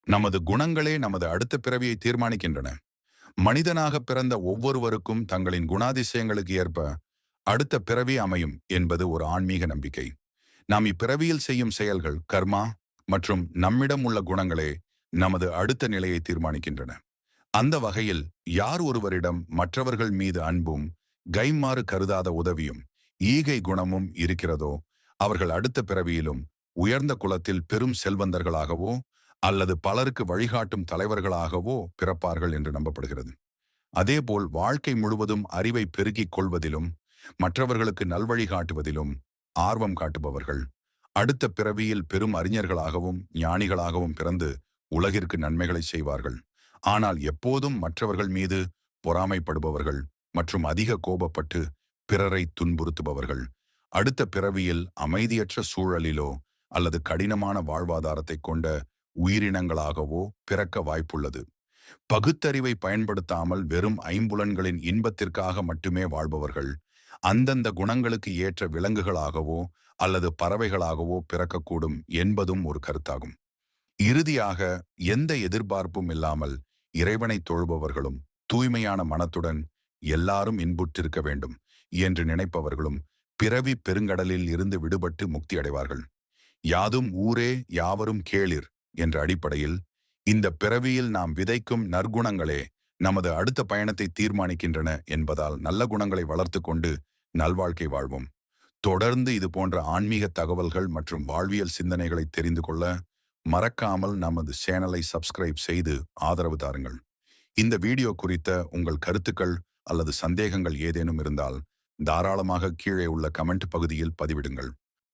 நமது குணங்களே நமது அடுத்த பிறவியை தீர்மானிக்கின்றன. மனிதனாக பிறந்த ஒவ்வொருவருக்கும் தங்களின் குணாதிசயங்களுக்கு ஏற்ப அடுத்த பிறவி அமையும் என்பது ஒரு ஆன்மீக நம்பிக்கை. நாம் இப்பிறவியில் செய்யும் செயல்கள், கர்மா மற்றும் நம்மிடம் உள்ள குணங்களே நமது அடுத்த நிலையை தீர்மானிக்கின்றன. அந்த வகையில் யார் ஒருவரிடம் மற்றவர்கள் மீது அன்பும், கைமாறு கருதாத உதவியும், ஈகை குணமும் இருக்கிறதோ, அவர்கள் அடுத்த பிறவியிலும் உயர்ந்த குலத்தில் பெரும் செல்வந்தர்களாகவோ அல்லது பலருக்கு வழிகாட்டும் தலைவர்களாகவோ பிறப்பார்கள் என்று நம்பப்படுகிறது. அதேபோல் வாழ்க்கை முழுவதும் அறிவை பெருக்கிக் கொள்வதிலும் மற்றவர்களுக்கு நல்வழி காட்டுவதிலும் ஆர்வம் காட்டுபவர்கள் அடுத்த பிறவியில் பெரும் அறிஞர்களாகவும் ஞானிகளாகவும் பிறந்து உலகிற்கு நன்மைகளை செய்வார்கள். ஆனால் எப்போதும் மற்றவர்கள் மீது பொறாமைப்படுபவர்கள் மற்றும் அதிக கோபப்பட்டு பிறரை துன்புறுத்துபவர்கள் அடுத்த பிறவியில் அமைதியற்ற சூழலிலோ அல்லது கடினமான வாழ்வாதாரத்தை கொண்ட உயிரினங்களாகவோ பிறக்க வாய்ப்புள்ளது. பகுத்தறிவை பயன்படுத்தாமல் வெறும் ஐம்புலன்களின் இன்பத்திற்காக மட்டுமே வாழ்பவர்கள் அந்தந்த குணங்களுக்கு ஏற்ற விலங்குகளாகவோ அல்லது பறவைகளாகவோ பிறக்கக்கூடும் என்பதும் ஒரு கருத்தாகும். இறுதியாக, எந்த எதிர்பார்ப்பும் இல்லாமல் இறைவனை தொழுபவர்களும் தூய்மையான மனத்துடன் எல்லாரும் இன்புற்றிருக்க வேண்டும் என்று நினைப்பவர்களும் பிறவி பெருங்கடலில் இருந்து விடுபட்டு முக்தி அடைவார்கள். யாதும் ஊரே யாவரும் கேளிர் என்ற அடிப்படையில் இந்த பிறவியில் நாம் விதைக்கும் நற்குணங்களே நமது அடுத்த பயணத்தை தீர்மானிக்கின்றன என்பதால் நல்ல குணங்களை வளர்த்து கொண்டு நல்வாழ்க்கை வாழ்வோம். தொடர்ந்து இது போன்ற ஆன்மீக தகவல்கள் மற்றும் வாழ்வியல் சிந்தனைகளை தெரிந்து கொள்ள மறக்காமல் நமது சேனலை சப்ஸ்கிரைப் செய்து ஆதரவு தாருங்கள். இந்த வீடியோ குறித்த உங்கள் கருத்துக்கள் அல்லது சந்தேகங்கள் ஏதேனும் இருந்தால் தாராளமாக கீழே உள்ள கமெண்ட் பகுதியில் பதிவிடுங்கள்.